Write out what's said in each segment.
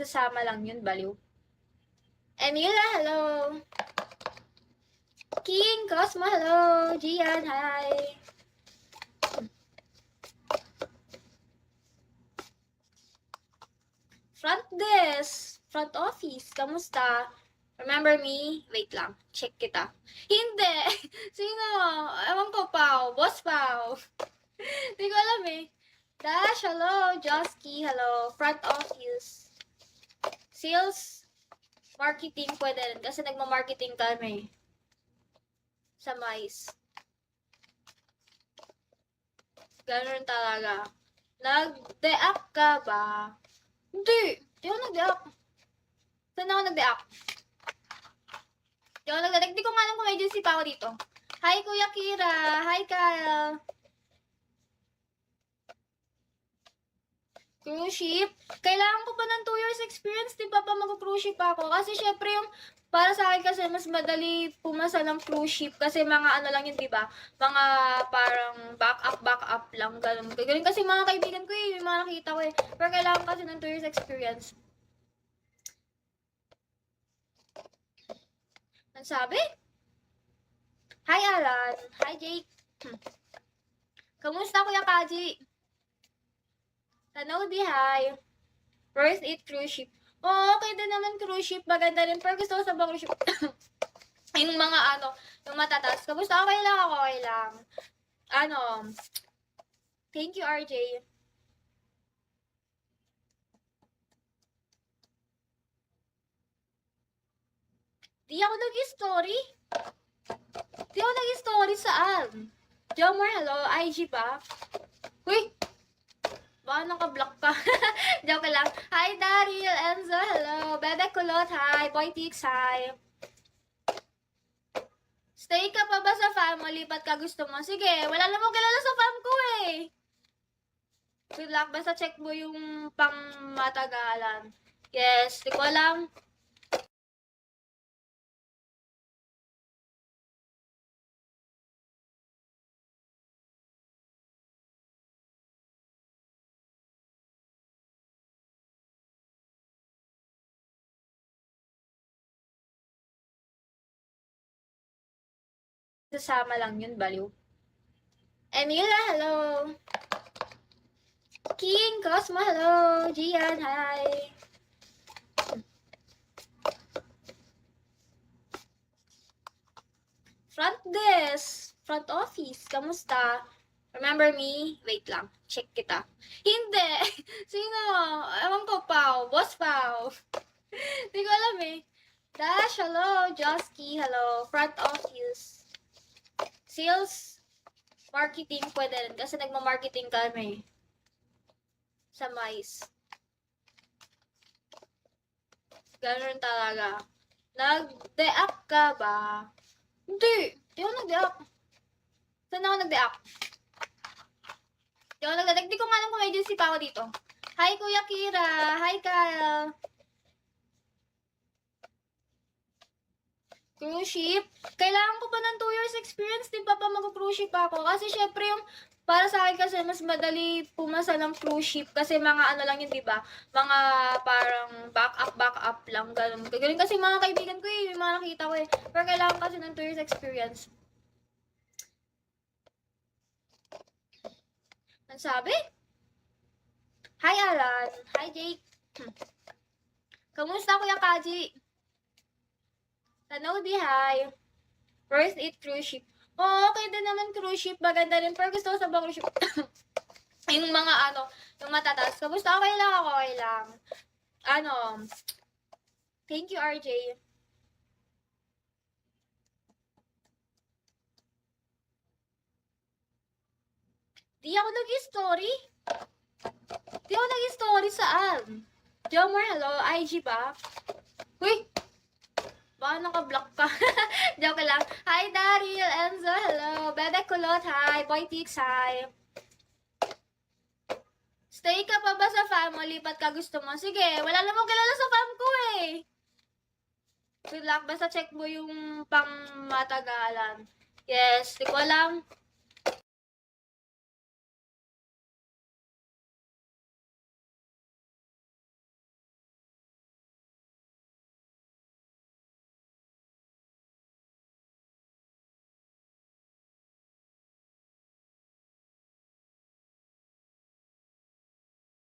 Kasama lang yun, baliw. Emilia, hello. King, Cosmo, hello. Gian, hi. Front desk, front office, kamusta? Remember me? Wait lang, check kita. Hindi! Sino? Ewan ko, Pao. Boss Pao. Hindi ko alam eh. Dash, hello. Josky, hello. Front office. Sales, marketing, pwede rin. Kasi nagma-marketing kami. Sa Mais. Ganun talaga. Nag-deact ka ba? Hindi. Di ako nag-deact. Saan ako nag-deact? Di ko nga alam kung agency pa ako dito. Hi, Kuya Kira. Hi, Kyle. Cruise ship? Kailangan ko pa ng 2 years experience, di ba pa mag-cruise ship ako? Kasi syempre yung, para sa akin kasi mas madali pumasa ng cruise ship kasi mga ano lang yun, di ba? Mga parang back up lang, ganun. Ganun kasi mga kaibigan ko yung mga nakita ko eh. Pero kailangan kasi ng 2 years experience. Ang sabi? Hi, Alan. Hi, Jake. Kamusta, Kuya Kaji? Tanaw di, hi. First, eat cruise ship. Oo, okay din naman cruise ship. Maganda rin. Pero gusto ko sa cruise ship. Yung mga ano, yung matatas. Kamusta? Okay lang ako, okay lang. Ano, thank you, RJ. Di ako nag-story? Di ako nag-story saan? Jomar, hello. IG ba? Uy! Baka naka-block ka. Joke lang. Hi, Daryl. Enzo, hello. Bebe Kulot, hi. Boy Tix, hi. Stay ka pa ba sa fam? Malipat ka gusto mo? Sige, wala namang kilala sa fam ko eh. Good luck. Basta check mo yung pang matagalan. Yes, di ko alam. Kasama lang yun, baliw. Emilia, hello. King, Cosmo, hello. Gian, hi. Front desk, front office, kamusta? Remember me? Wait lang, check kita. Hindi! Sino? Ewan ko, Pao. Boss Pao. Hindi ko alam eh. Dash, hello. Josky, hello. Front office. Sales, marketing, pwede rin. Kasi nagma-marketing kami. Sa Mais. Ganun talaga. Nag-deact ka ba? Hindi. Di ako nag-deact. Saan ako nag-deact? Di ko nga alam kung agency pa ako dito. Hi, Kuya Kira. Hi, Kyle. Cruise ship? Kailangan ko pa ng 2 years experience, di ba pa mag-cruise ship ako? Kasi syempre yung, para sa akin kasi mas madali pumasa ng cruise ship kasi mga ano lang yun, di ba? Mga parang back up lang, ganun. Ganun kasi mga kaibigan ko eh, yung mga nakita ko eh. Pero kailangan kasi ng 2 years experience. Ang sabi? Hi, Alan. Hi, Jake. Kamusta, Kuya Kaji? Tanaw di, hi. First, eat cruise ship. Oo, okay din naman cruise ship. Maganda rin. Pero gusto ko sa cruise ship. Yung mga ano, yung matatas. Kamusta? Okay lang ako, okay lang. Ano, thank you, RJ. Di ako nag-story? Di ako nag-story saan? Jomar, hello. IG ba? Uy! Baka naka-block ka. Joke lang. Hi, Daryl. Enzo, hello. Bebe Kulot, hi. Boy Tix, hi. Stay ka pa ba sa fam? Malipat ka gusto mo? Sige, wala namang kilala sa fam ko eh. Good luck. Basta check mo yung pang matagalan. Yes, di ko alam.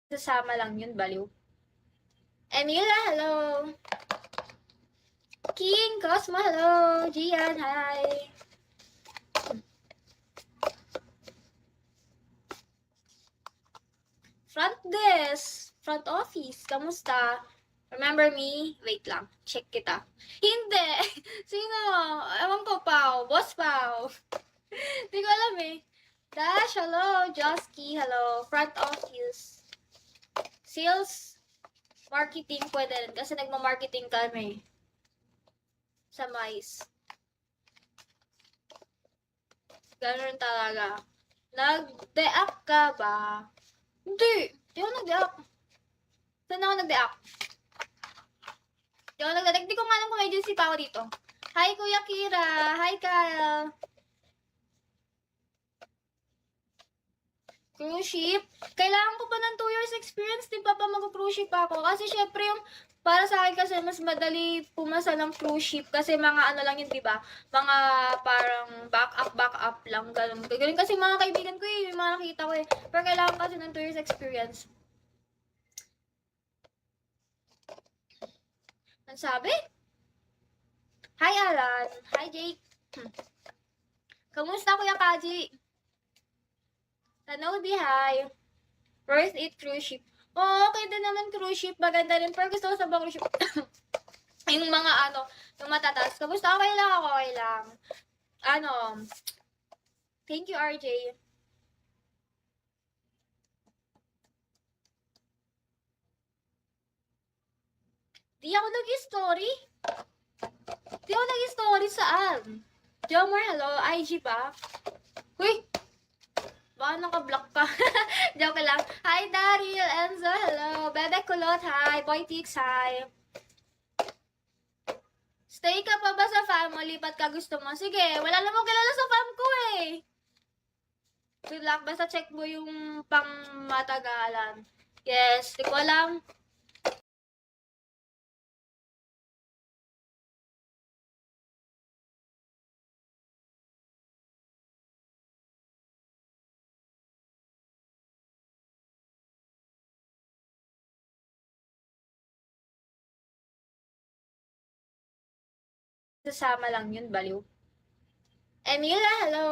Sasama lang yun, baliw. Emila, hello. King, Cosmo, hello. Gian, hi. Front desk, front office, kamusta? Remember me? Wait lang, check kita. Hindi! Sino? Ewan ko, Pao. Boss Pao. Hindi ko alam eh. Dash, hello. Josky, hello. Front office. Sales, marketing, pwede rin. Kasi nagma-marketing kami. Sa Mais. Ganun talaga. Nag-de-up ka ba? Hindi. Hindi ako nag-de-up. Saan ako nag-de-up? Hindi ko nga alam kung agency pa ako dito. Hi, Kuya Kira. Hi, Kyle. Cruise ship? Kailangan ko pa ng 2 years experience, di ba pa mag-cruise ship ako? Kasi syempre yung, para sa akin kasi mas madali pumasa ng cruise ship kasi mga ano lang yun, di ba? Mga parang back up lang, ganun. Ganun kasi mga kaibigan ko eh, yung mga nakita ko eh. Pero kailangan kasi ng 2 years experience. Ang sabi? Hi, Alan. Hi, Jake. Kamusta, Kuya Kaji? Tanobi, hi. Worth it, cruise ship. Oo, okay din naman cruise ship. Maganda rin. Pero gusto ko sa cruise ship. Yung mga ano, yung matataas. Kamusta? Okay lang ako, okay lang. Ano, thank you, RJ. Di ako nag-story. Di ako nag-story saan? Jomar, hello. IG ba? Uy, baka naka-block ka. Joke lang. Hi, Daryl, Enzo, hello. Bebe Kulot, hi. Boy Tix, hi. Stay ka pa ba sa fam? Lipat ka gusto mo? Sige, wala namang kilala sa fam ko eh. Good luck. Basta check mo yung pang matagalan. Yes, di ko alam. Sasama lang yun, baliw. Emila, hello.